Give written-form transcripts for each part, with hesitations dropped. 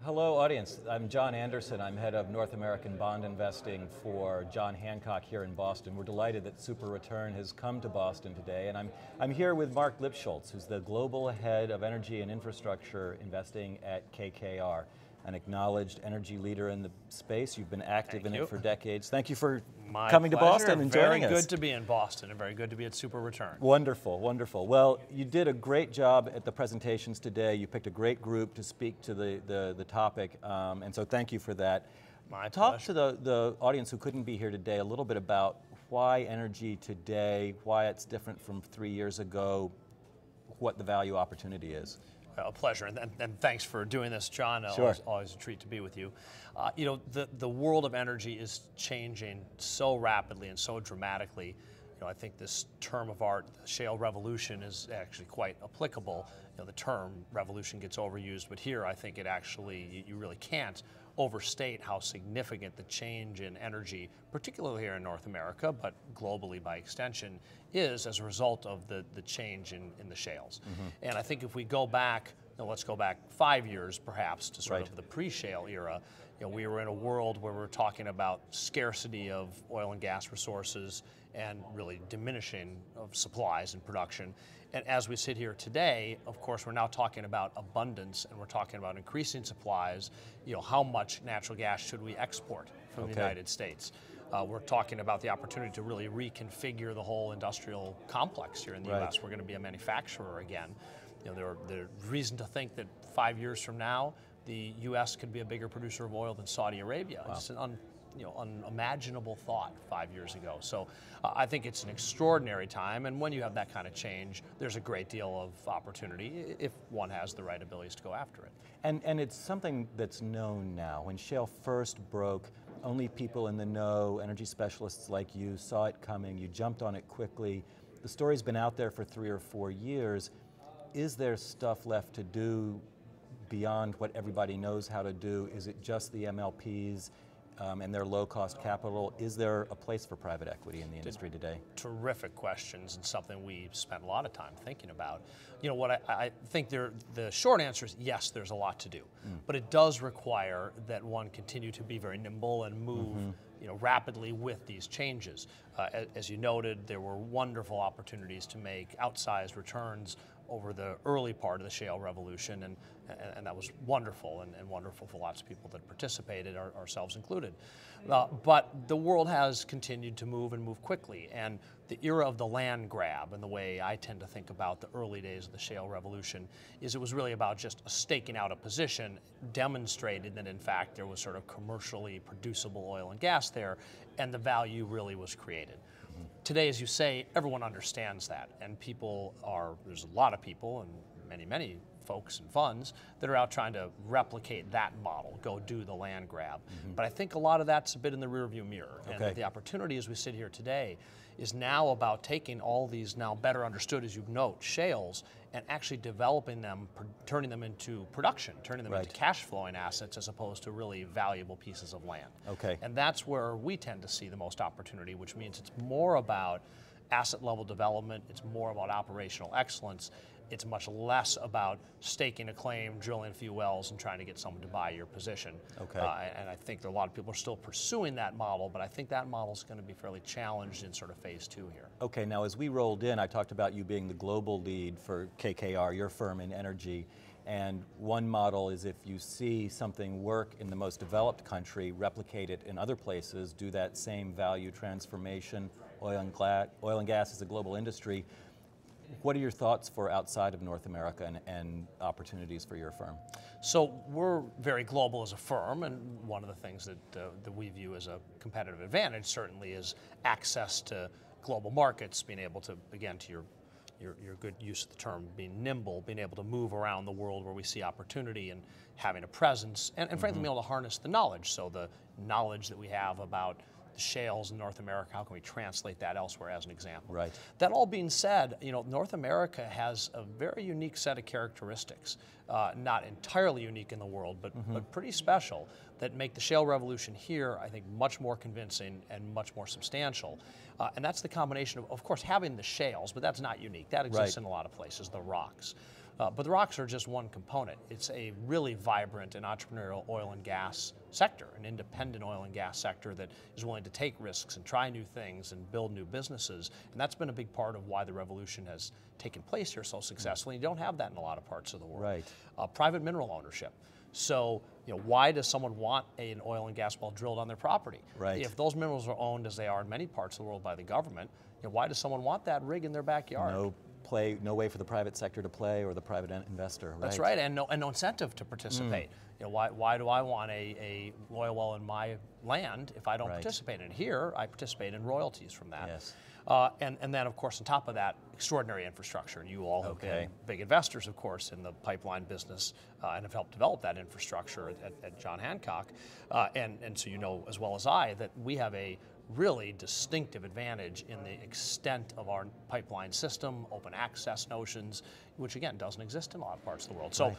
Hello, audience. I'm John Anderson. I'm head of North American bond investing for John Hancock here in Boston. We're delighted that Super Return has come to Boston today, and I'm here with Marc Lipschultz, who's the global head of energy and infrastructure investing at KKR, an acknowledged energy leader in the space. You've been active in it for decades. Thank you for coming to Boston and joining us. Very good to be in Boston and very good to be at Super Return. Wonderful, wonderful. Well, you did a great job at the presentations today. You picked a great group to speak to the topic, and so thank you for that. Talk to the audience who couldn't be here today a little bit about why energy today, why it's different from 3 years ago, what the value opportunity is. A pleasure, and thanks for doing this, John. Sure. Always a treat to be with you. You know, the world of energy is changing so rapidly and so dramatically. You know, I think this term of art, the shale revolution, is actually quite applicable. You know, the term revolution gets overused, but here I think it actually, you really can't overstate how significant the change in energy, particularly here in North America, but globally by extension, is as a result of the change in the shales. And I think if we go back, let's go back 5 years perhaps to sort of the pre-shale era. You know, we were in a world where we were talking about scarcity of oil and gas resources and really diminishing of supplies and production. And as we sit here today, of course, we're now talking about abundance and we're talking about increasing supplies. You know, how much natural gas should we export from the United States? We're talking about the opportunity to really reconfigure the whole industrial complex here in the U.S. We're going to be a manufacturer again. You know, there's reason to think that 5 years from now, the U.S. could be a bigger producer of oil than Saudi Arabia. Wow. It's an unimaginable thought 5 years ago. So I think it's an extraordinary time, and when you have that kind of change, there's a great deal of opportunity if one has the right abilities to go after it. And it's something that's known now. When shale first broke, only people in the know, energy specialists like you, saw it coming. You jumped on it quickly. The story's been out there for 3 or 4 years. Is there stuff left to do beyond what everybody knows how to do? Is it just the MLPs and their low-cost capital? Is there a place for private equity in the industry today? Terrific questions, and something we spent a lot of time thinking about. You know, what I think the short answer is yes, there's a lot to do, but it does require that one continue to be very nimble and move rapidly with these changes. As you noted, there were wonderful opportunities to make outsized returns over the early part of the shale revolution, and that was wonderful, and wonderful for lots of people that participated, ourselves included. But the world has continued to move and move quickly, and the era of the land grab, and the way I tend to think about the early days of the shale revolution, is it was really about just staking out a position, demonstrated that in fact there was sort of commercially producible oil and gas there, and the value really was created. Today, as you say, everyone understands that, and there's a lot of people and many folks and funds that are out trying to replicate that model, go do the land grab. But I think a lot of that's a bit in the rearview mirror, and the opportunity as we sit here today is now about taking all these now better understood, as you note, shales, and actually developing them, turning them into production, turning them into cash flowing assets as opposed to really valuable pieces of land. And that's where we tend to see the most opportunity, which means it's more about asset level development, it's more about operational excellence, it's much less about staking a claim, drilling a few wells, and trying to get someone to buy your position. And I think that a lot of people are still pursuing that model, but I think that model is going to be fairly challenged in sort of phase 2 here. Okay, now as we rolled in, I talked about you being the global lead for KKR, your firm in energy. And one model is if you see something work in the most developed country, replicate it in other places, do that same value transformation. Oil and gas is a global industry. What are your thoughts for outside of North America and opportunities for your firm? So we're very global as a firm, and one of the things that we view as a competitive advantage certainly is access to global markets, being able to, again, to your good use of the term, being nimble, being able to move around the world where we see opportunity and having a presence, and frankly being able to harness the knowledge. So the knowledge that we have about the shales in North America, how can we translate that elsewhere as an example? That all being said, you know, North America has a very unique set of characteristics, not entirely unique in the world, but pretty special, that make the shale revolution here, I think, much more convincing and much more substantial. And that's the combination of course, having the shales, but that's not unique. That exists in a lot of places, the rocks. But the rocks are just one component. It's a really vibrant and entrepreneurial oil and gas sector, an independent oil and gas sector that is willing to take risks and try new things and build new businesses. And that's been a big part of why the revolution has taken place here so successfully. You don't have that in a lot of parts of the world. Right. Private mineral ownership. So, why does someone want an oil and gas well drilled on their property? Right. If those minerals are owned, as they are in many parts of the world, by the government, why does someone want that rig in their backyard? No way for the private sector to play, or the private investor. Right? That's right, and no incentive to participate. Why do I want a oil well in my land if I don't participate in it? Here, I participate in royalties from that. Yes. And then, of course, on top of that, extraordinary infrastructure. And you all have been big investors, of course, in the pipeline business and have helped develop that infrastructure at John Hancock. And so you know as well as I that we have a really distinctive advantage in the extent of our pipeline system, open access notions, which again doesn't exist in a lot of parts of the world. So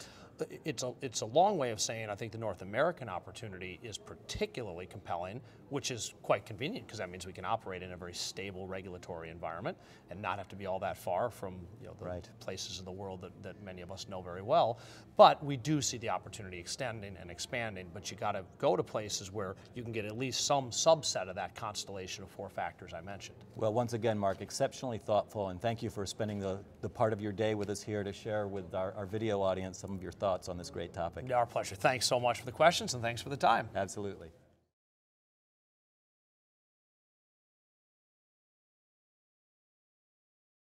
it's a long way of saying I think the North American opportunity is particularly compelling, which is quite convenient because that means we can operate in a very stable regulatory environment and not have to be all that far from the places of the world that many of us know very well. But we do see the opportunity extending and expanding, but you got to go to places where you can get at least some subset of that constellation of 4 factors I mentioned. Well, once again, Marc, exceptionally thoughtful, and thank you for spending the part of your day with us here to share with our video audience some of your thoughts on this great topic. Our pleasure. Thanks so much for the questions, and thanks for the time. Absolutely.